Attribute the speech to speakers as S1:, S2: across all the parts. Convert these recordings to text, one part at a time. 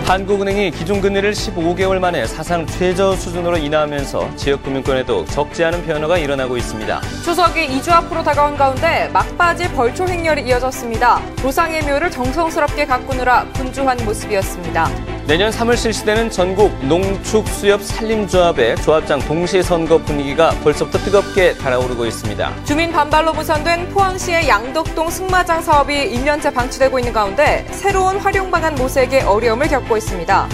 S1: 한국은행이 기준금리를 15개월 만에 사상 최저 수준으로 인하하면서 지역금융권에도 적지 않은 변화가 일어나고 있습니다.
S2: 추석이 2주 앞으로 다가온 가운데 막바지 벌초 행렬이 이어졌습니다. 조상의 묘를 정성스럽게 가꾸느라 분주한 모습이었습니다.
S1: 내년 3월 실시되는 전국 농축수협 산림조합의 조합장 동시 선거 분위기가 벌써부터 뜨겁게 달아오르고 있습니다.
S2: 주민 반발로 무산된 포항시의 양덕동 승마장 사업이 1년째 방치되고 있는 가운데 새로운 활용 방안 모색에 어려움을 겪고 있습니다.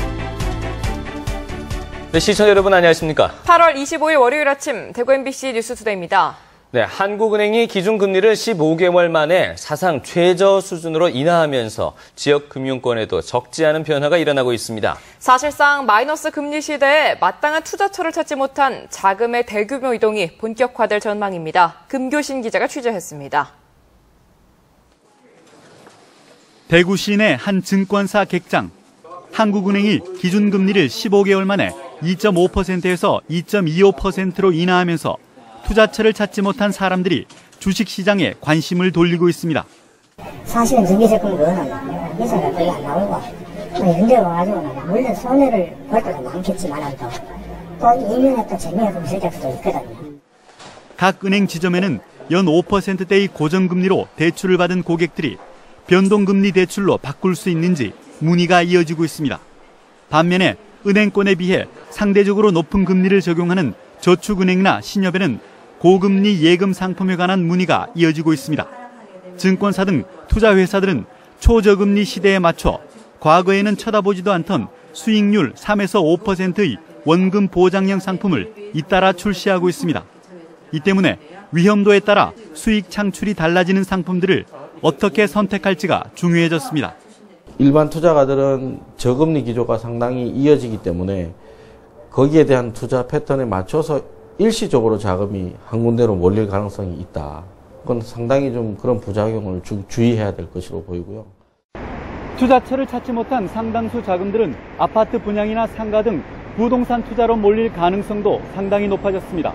S1: 네, 시청자 여러분 안녕하십니까?
S2: 8월 25일 월요일 아침 대구 MBC 뉴스투데이입니다.
S1: 네, 한국은행이 기준금리를 15개월 만에 사상 최저 수준으로 인하하면서 지역금융권에도 적지 않은 변화가 일어나고 있습니다.
S2: 사실상 마이너스 금리 시대에 마땅한 투자처를 찾지 못한 자금의 대규모 이동이 본격화될 전망입니다. 금교신 기자가 취재했습니다.
S3: 대구 시내 한 증권사 객장. 한국은행이 기준금리를 15개월 만에 2.5%에서 2.25%로 인하하면서 투자처를 찾지 못한 사람들이 주식시장에 관심을 돌리고 있습니다.
S4: 사실은 정기적금 그거는 회사가 거의 안 나오고 현재 와가지고 물론 손해를 볼 때도 많겠지만 또 이면에 또 재미가 좀 있을 수도 있거든요.
S3: 각 은행 지점에는 연 5%대의 고정금리로 대출을 받은 고객들이 변동금리 대출로 바꿀 수 있는지 문의가 이어지고 있습니다. 반면에 은행권에 비해 상대적으로 높은 금리를 적용하는 저축은행이나 신협에는 고금리 예금 상품에 관한 문의가 이어지고 있습니다. 증권사 등 투자회사들은 초저금리 시대에 맞춰 과거에는 쳐다보지도 않던 수익률 3에서 5%의 원금 보장형 상품을 잇따라 출시하고 있습니다. 이 때문에 위험도에 따라 수익 창출이 달라지는 상품들을 어떻게 선택할지가 중요해졌습니다.
S5: 일반 투자가들은 저금리 기조가 상당히 이어지기 때문에 거기에 대한 투자 패턴에 맞춰서 일시적으로 자금이 한 군데로 몰릴 가능성이 있다. 그건 상당히 좀 그런 부작용을 주의해야 될 것으로 보이고요.
S3: 투자처를 찾지 못한 상당수 자금들은 아파트 분양이나 상가 등 부동산 투자로 몰릴 가능성도 상당히 높아졌습니다.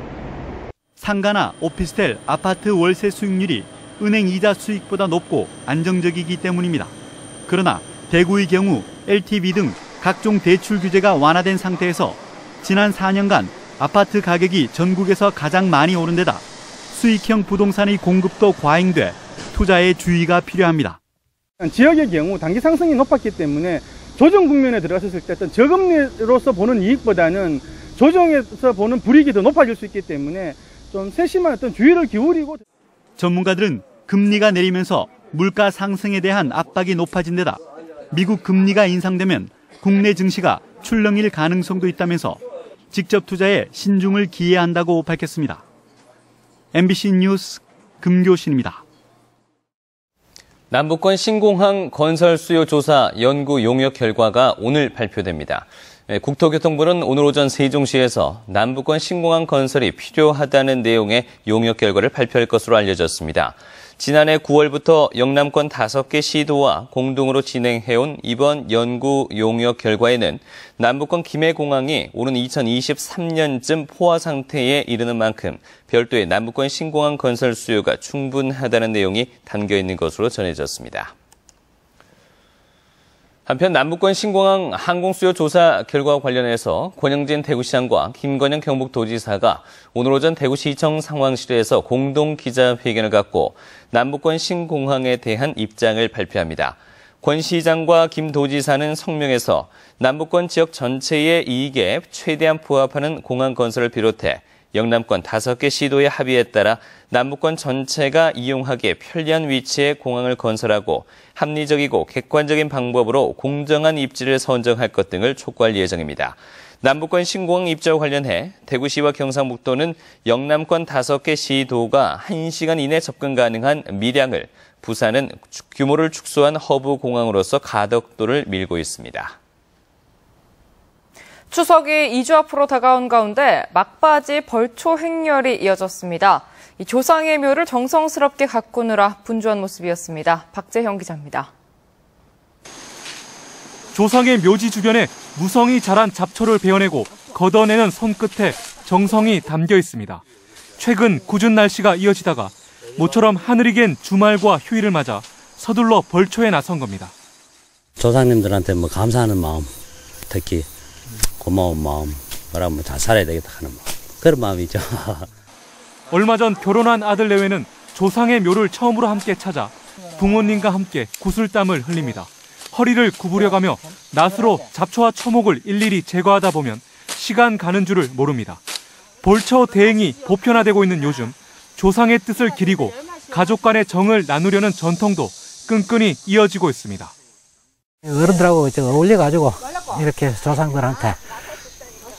S3: 상가나 오피스텔, 아파트 월세 수익률이 은행 이자 수익보다 높고 안정적이기 때문입니다. 그러나 대구의 경우 LTV 등 각종 대출 규제가 완화된 상태에서 지난 4년간 아파트 가격이 전국에서 가장 많이 오른 데다 수익형 부동산의 공급도 과잉돼 투자에 주의가 필요합니다.
S6: 지역의 경우 단기 상승이 높았기 때문에 조정 국면에 들어갔을 때 어떤 저금리로서 보는 이익보다는 조정에서 보는 불이익이 더 높아질 수 있기 때문에 좀 세심한 어떤 주의를 기울이고.
S3: 전문가들은 금리가 내리면서 물가 상승에 대한 압박이 높아진 데다 미국 금리가 인상되면 국내 증시가 출렁일 가능성도 있다면서 직접 투자에 신중을 기해야 한다고 밝혔습니다. MBC 뉴스 금교신입니다.
S1: 남북권 신공항 건설 수요 조사 연구 용역 결과가 오늘 발표됩니다. 국토교통부는 오늘 오전 세종시에서 남북권 신공항 건설이 필요하다는 내용의 용역 결과를 발표할 것으로 알려졌습니다. 지난해 9월부터 영남권 5개 시도와 공동으로 진행해온 이번 연구 용역 결과에는 남북권 김해공항이 오는 2023년쯤 포화 상태에 이르는 만큼 별도의 남북권 신공항 건설 수요가 충분하다는 내용이 담겨 있는 것으로 전해졌습니다. 한편 남북권 신공항 항공수요 조사 결과와 관련해서 권영진 대구시장과 김건영 경북도지사가 오늘 오전 대구시청 상황실에서 공동 기자회견을 갖고 남북권 신공항에 대한 입장을 발표합니다. 권 시장과 김 도지사는 성명에서 남북권 지역 전체의 이익에 최대한 부합하는 공항 건설을 비롯해 영남권 5개 시도의 합의에 따라 남북권 전체가 이용하기에 편리한 위치에 공항을 건설하고 합리적이고 객관적인 방법으로 공정한 입지를 선정할 것 등을 촉구할 예정입니다. 남북권 신공항 입지와 관련해 대구시와 경상북도는 영남권 5개 시도가 1시간 이내 접근 가능한 밀양을, 부산은 규모를 축소한 허브 공항으로서 가덕도를 밀고 있습니다.
S2: 추석이 2주 앞으로 다가온 가운데 막바지 벌초 행렬이 이어졌습니다. 이 조상의 묘를 정성스럽게 가꾸느라 분주한 모습이었습니다. 박재형 기자입니다.
S7: 조상의 묘지 주변에 무성히 자란 잡초를 베어내고 걷어내는 손끝에 정성이 담겨 있습니다. 최근 궂은 날씨가 이어지다가 모처럼 하늘이 갠 주말과 휴일을 맞아 서둘러 벌초에 나선 겁니다.
S8: 조상님들한테 감사하는 마음, 특히 고마운 마음, 뭐라면 잘 살아야 되겠다 하는 마음, 그런 마음이죠.
S7: 얼마 전 결혼한 아들 내외는 조상의 묘를 처음으로 함께 찾아 부모님과 함께 구슬땀을 흘립니다. 허리를 구부려가며 낫으로 잡초와 초목을 일일이 제거하다 보면 시간 가는 줄을 모릅니다. 벌초 대행이 보편화되고 있는 요즘 조상의 뜻을 기리고 가족 간의 정을 나누려는 전통도 끈끈이 이어지고 있습니다.
S9: 어른들하고 어울려가지고 이렇게 조상들한테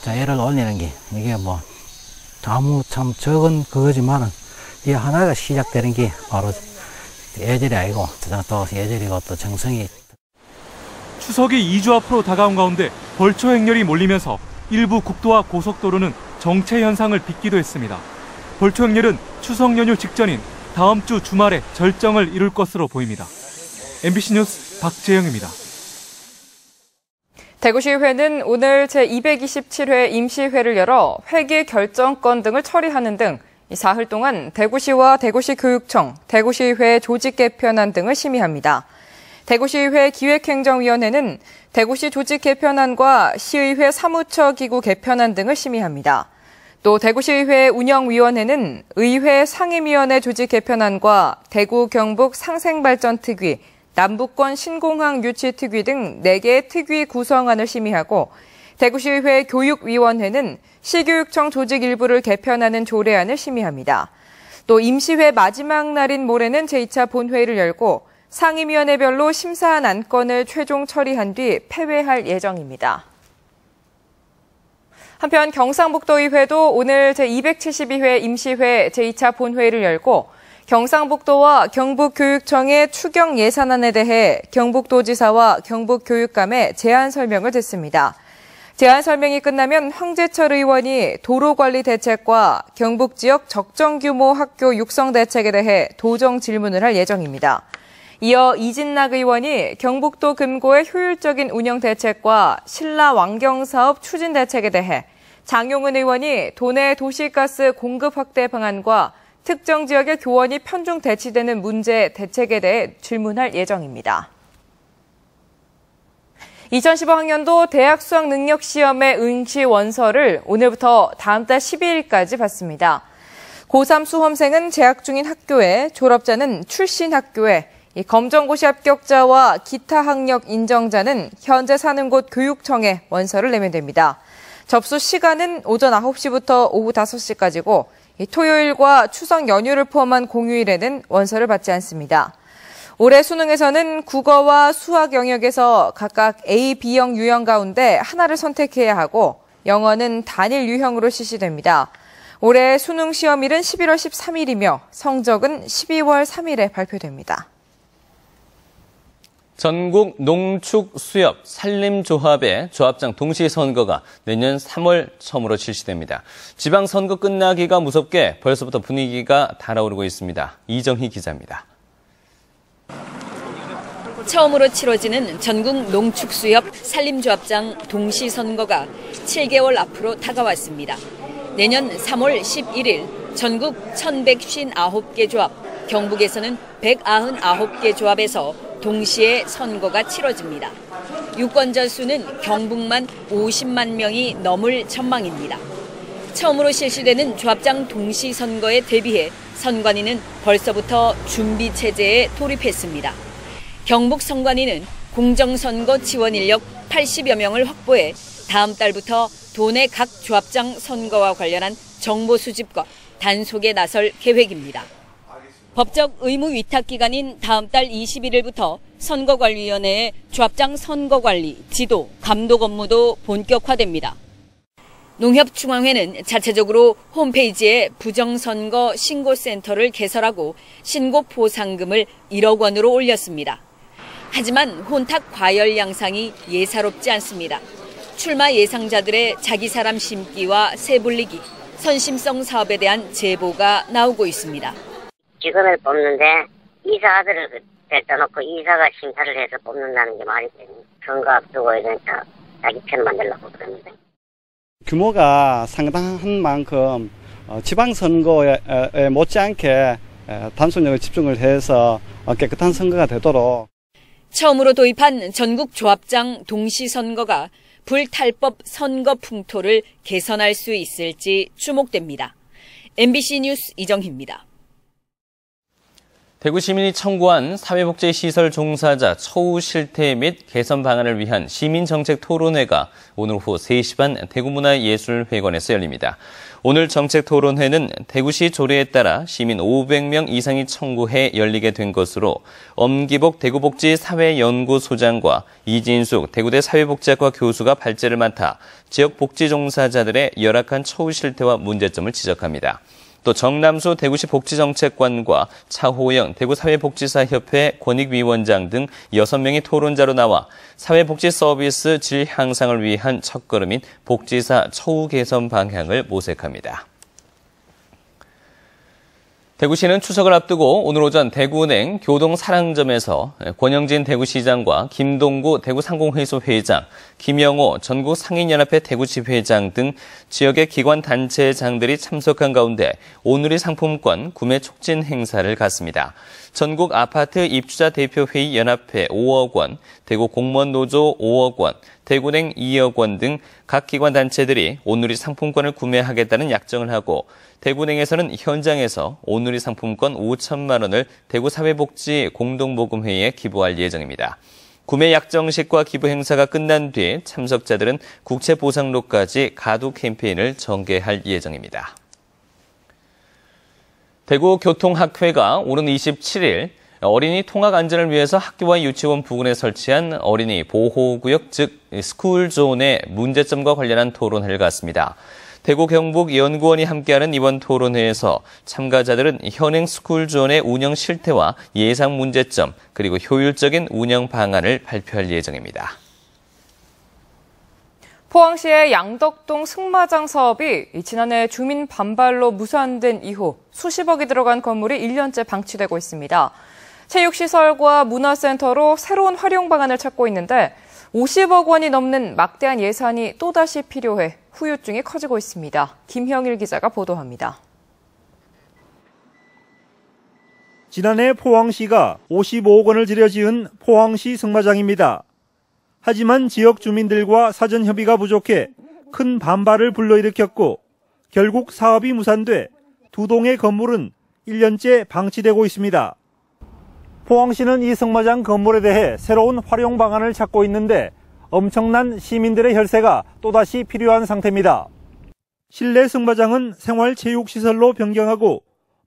S9: 애를 올리는 게 이게 뭐 아무 참 적은 그거지만은 이 하나가 시작되는 게 바로 예절이 아니고 또 예절이고 또 정성이.
S7: 추석이 2주 앞으로 다가온 가운데 벌초 행렬이 몰리면서 일부 국도와 고속도로는 정체 현상을 빚기도 했습니다. 벌초 행렬은 추석 연휴 직전인 다음 주 주말에 절정을 이룰 것으로 보입니다. MBC 뉴스 박재영입니다.
S2: 대구시의회는 오늘 제227회 임시회를 열어 회계 결정권 등을 처리하는 등 사흘 동안 대구시와 대구시 교육청, 대구시의회 조직 개편안 등을 심의합니다. 대구시의회 기획행정위원회는 대구시 조직 개편안과 시의회 사무처 기구 개편안 등을 심의합니다. 또 대구시의회 운영위원회는 의회 상임위원회 조직 개편안과 대구 경북 상생발전특위, 남북권 신공항 유치 특위 등 4개의 특위 구성안을 심의하고 대구시의회 교육위원회는 시교육청 조직 일부를 개편하는 조례안을 심의합니다. 또 임시회 마지막 날인 모레는 제2차 본회의를 열고 상임위원회별로 심사한 안건을 최종 처리한 뒤 폐회할 예정입니다. 한편 경상북도의회도 오늘 제272회 임시회 제2차 본회의를 열고 경상북도와 경북교육청의 추경 예산안에 대해 경북도지사와 경북교육감의 제안 설명을 듣습니다. 제안 설명이 끝나면 황재철 의원이 도로관리 대책과 경북지역 적정규모 학교 육성 대책에 대해 도정 질문을 할 예정입니다. 이어 이진락 의원이 경북도 금고의 효율적인 운영 대책과 신라 왕경사업 추진 대책에 대해 장용은 의원이 도내 도시가스 공급 확대 방안과 특정 지역의 교원이 편중 대치되는 문제 대책에 대해 질문할 예정입니다. 2015학년도 대학 수학능력시험의 응시 원서를 오늘부터 다음 달 12일까지 받습니다. 고3 수험생은 재학 중인 학교에, 졸업자는 출신 학교에, 검정고시 합격자와 기타 학력 인정자는 현재 사는 곳 교육청에 원서를 내면 됩니다. 접수 시간은 오전 9시부터 오후 5시까지고 토요일과 추석 연휴를 포함한 공휴일에는 원서를 받지 않습니다. 올해 수능에서는 국어와 수학 영역에서 각각 A, B형 유형 가운데 하나를 선택해야 하고 영어는 단일 유형으로 실시됩니다. 올해 수능 시험일은 11월 13일이며 성적은 12월 3일에 발표됩니다.
S1: 전국 농축수협 산림조합의 조합장 동시선거가 내년 3월 처음으로 실시됩니다. 지방선거 끝나기가 무섭게 벌써부터 분위기가 달아오르고 있습니다. 이정희 기자입니다.
S10: 처음으로 치러지는 전국 농축수협 산림조합장 동시선거가 7개월 앞으로 다가왔습니다. 내년 3월 11일 전국 1159개 조합, 경북에서는 199개 조합에서 동시에 선거가 치러집니다. 유권자 수는 경북만 50만 명이 넘을 전망입니다. 처음으로 실시되는 조합장 동시 선거에 대비해 선관위는 벌써부터 준비 체제에 돌입했습니다. 경북 선관위는 공정선거 지원 인력 80여 명을 확보해 다음 달부터 도내 각 조합장 선거와 관련한 정보 수집과 단속에 나설 계획입니다. 법적 의무 위탁 기간인 다음 달 21일부터 선거관리위원회의 조합장 선거관리, 지도, 감독 업무도 본격화됩니다. 농협중앙회는 자체적으로 홈페이지에 부정선거 신고센터를 개설하고 신고 보상금을 1억 원으로 올렸습니다. 하지만 혼탁 과열 양상이 예사롭지 않습니다. 출마 예상자들의 자기 사람 심기와 세불리기, 선심성 사업에 대한 제보가 나오고 있습니다.
S11: 직원을 뽑는데 이사들을 데려다 놓고 이사가 심사를 해서 뽑는다는 게 말이 되니 선거 앞두고 이러니까 자기 편 만들려고 그럽니다.
S6: 규모가 상당한 만큼 지방선거에 못지않게 단속력을 집중을 해서 깨끗한 선거가 되도록.
S10: 처음으로 도입한 전국 조합장 동시선거가 불탈법 선거 풍토를 개선할 수 있을지 주목됩니다. MBC 뉴스 이정희입니다.
S1: 대구 시민이 청구한 사회복지시설 종사자 처우 실태 및 개선 방안을 위한 시민정책 토론회가 오늘 오후 3시 반 대구문화예술회관에서 열립니다. 오늘 정책 토론회는 대구시 조례에 따라 시민 500명 이상이 청구해 열리게 된 것으로 엄기복 대구복지사회연구소장과 이진숙 대구대 사회복지학과 교수가 발제를 맡아 지역 복지 종사자들의 열악한 처우 실태와 문제점을 지적합니다. 또 정남수 대구시 복지정책관과 차호영 대구사회복지사협회 권익위원장 등 6명이 토론자로 나와 사회복지 서비스 질 향상을 위한 첫걸음인 복지사 처우 개선 방향을 모색합니다. 대구시는 추석을 앞두고 오늘 오전 대구은행 교동사랑점에서 권영진 대구시장과 김동구 대구상공회소 회장, 김영호 전국상인연합회 대구시 회장 등 지역의 기관 단체장들이 참석한 가운데 오늘의 상품권 구매 촉진 행사를 갖습니다. 전국 아파트 입주자 대표회의 연합회 5억 원, 대구 공무원노조 5억 원, 대구은행 2억 원 등 각 기관 단체들이 오늘의 상품권을 구매하겠다는 약정을 하고 대구은행에서는 현장에서 오늘의 상품권 5천만 원을 대구사회복지 공동모금회에 기부할 예정입니다. 구매 약정식과 기부 행사가 끝난 뒤 참석자들은 국채보상로까지 가두 캠페인을 전개할 예정입니다. 대구교통학회가 오는 27일 어린이 통학 안전을 위해서 학교와 유치원 부근에 설치한 어린이 보호구역 즉 스쿨존의 문제점과 관련한 토론회를 갖습니다. 대구 경북연구원이 함께하는 이번 토론회에서 참가자들은 현행 스쿨존의 운영 실태와 예상 문제점 그리고 효율적인 운영 방안을 발표할 예정입니다.
S2: 포항시의 양덕동 승마장 사업이 지난해 주민 반발로 무산된 이후 수십억이 들어간 건물이 1년째 방치되고 있습니다. 체육시설과 문화센터로 새로운 활용 방안을 찾고 있는데 50억 원이 넘는 막대한 예산이 또다시 필요해 후유증이 커지고 있습니다. 김형일 기자가 보도합니다.
S12: 지난해 포항시가 55억 원을 들여 지은 포항시 승마장입니다. 하지만 지역 주민들과 사전 협의가 부족해 큰 반발을 불러일으켰고 결국 사업이 무산돼 두 동의 건물은 1년째 방치되고 있습니다. 포항시는 이 승마장 건물에 대해 새로운 활용 방안을 찾고 있는데 엄청난 시민들의 혈세가 또다시 필요한 상태입니다. 실내 승마장은 생활체육시설로 변경하고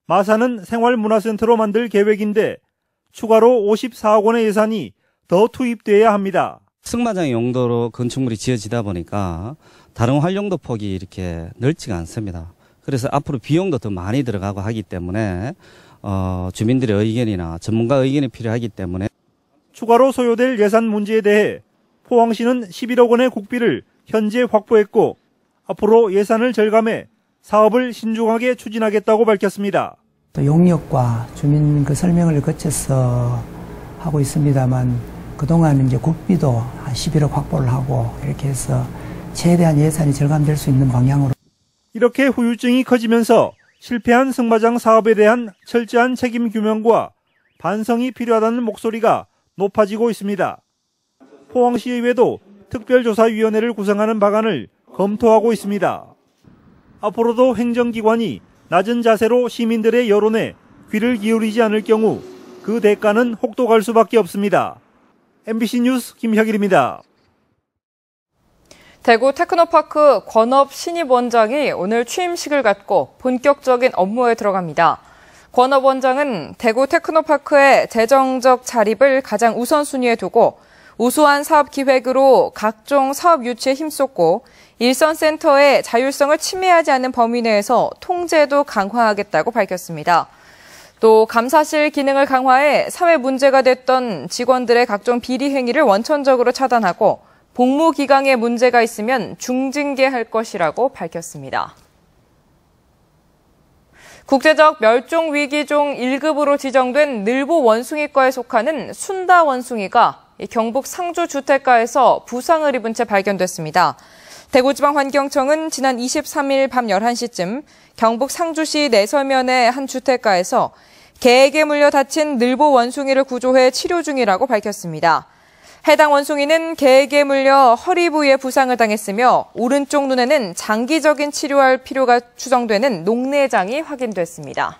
S12: 마사는 생활문화센터로 만들 계획인데 추가로 54억 원의 예산이 더 투입돼야 합니다.
S13: 승마장 용도로 건축물이 지어지다 보니까 다른 활용도 폭이 이렇게 넓지가 않습니다. 그래서 앞으로 비용도 더 많이 들어가고 하기 때문에 주민들의 의견이나 전문가 의견이 필요하기 때문에
S12: 추가로 소요될 예산 문제에 대해 포항시는 11억 원의 국비를 현재 확보했고 앞으로 예산을 절감해 사업을 신중하게 추진하겠다고 밝혔습니다.
S14: 또 용역과 주민 설명을 거쳐서 하고 있습니다만 그동안 이제 국비도 한 11억 확보를 하고 이렇게 해서 최대한 예산이 절감될 수 있는 방향으로.
S12: 이렇게 후유증이 커지면서 실패한 승마장 사업에 대한 철저한 책임 규명과 반성이 필요하다는 목소리가 높아지고 있습니다. 포항시의회도 특별조사위원회를 구성하는 방안을 검토하고 있습니다. 앞으로도 행정기관이 낮은 자세로 시민들의 여론에 귀를 기울이지 않을 경우 그 대가는 혹독할 수밖에 없습니다. MBC 뉴스 김혁일입니다.
S2: 대구 테크노파크 권업 신입 원장이 오늘 취임식을 갖고 본격적인 업무에 들어갑니다. 권업 원장은 대구 테크노파크의 재정적 자립을 가장 우선순위에 두고 우수한 사업 기획으로 각종 사업 유치에 힘썼고 일선센터의 자율성을 침해하지 않는 범위 내에서 통제도 강화하겠다고 밝혔습니다. 또 감사실 기능을 강화해 사회 문제가 됐던 직원들의 각종 비리 행위를 원천적으로 차단하고 복무 기강에 문제가 있으면 중징계할 것이라고 밝혔습니다. 국제적 멸종 위기종 1급으로 지정된 늘보 원숭이과에 속하는 순다 원숭이가 경북 상주 주택가에서 부상을 입은 채 발견됐습니다. 대구지방환경청은 지난 23일 밤 11시쯤 경북 상주시 내서면의 한 주택가에서 개에게 물려 다친 늘보 원숭이를 구조해 치료 중이라고 밝혔습니다. 해당 원숭이는 개에게 물려 허리 부위에 부상을 당했으며 오른쪽 눈에는 장기적인 치료할 필요가 추정되는 녹내장이 확인됐습니다.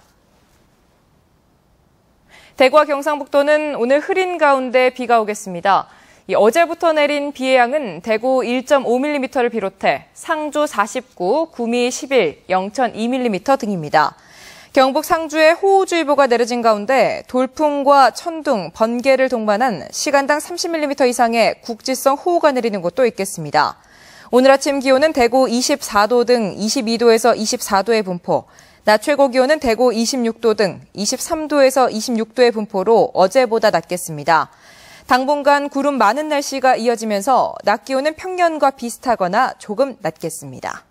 S2: 대구와 경상북도는 오늘 흐린 가운데 비가 오겠습니다. 어제부터 내린 비의 양은 대구 1.5mm를 비롯해 상주 49, 구미 11, 영천 2mm 등입니다. 경북 상주에 호우주의보가 내려진 가운데 돌풍과 천둥, 번개를 동반한 시간당 30mm 이상의 국지성 호우가 내리는 곳도 있겠습니다. 오늘 아침 기온은 대구 24도 등 22도에서 24도의 분포, 낮 최고 기온은 대구 26도 등 23도에서 26도의 분포로 어제보다 낮겠습니다. 당분간 구름 많은 날씨가 이어지면서 낮 기온은 평년과 비슷하거나 조금 낮겠습니다.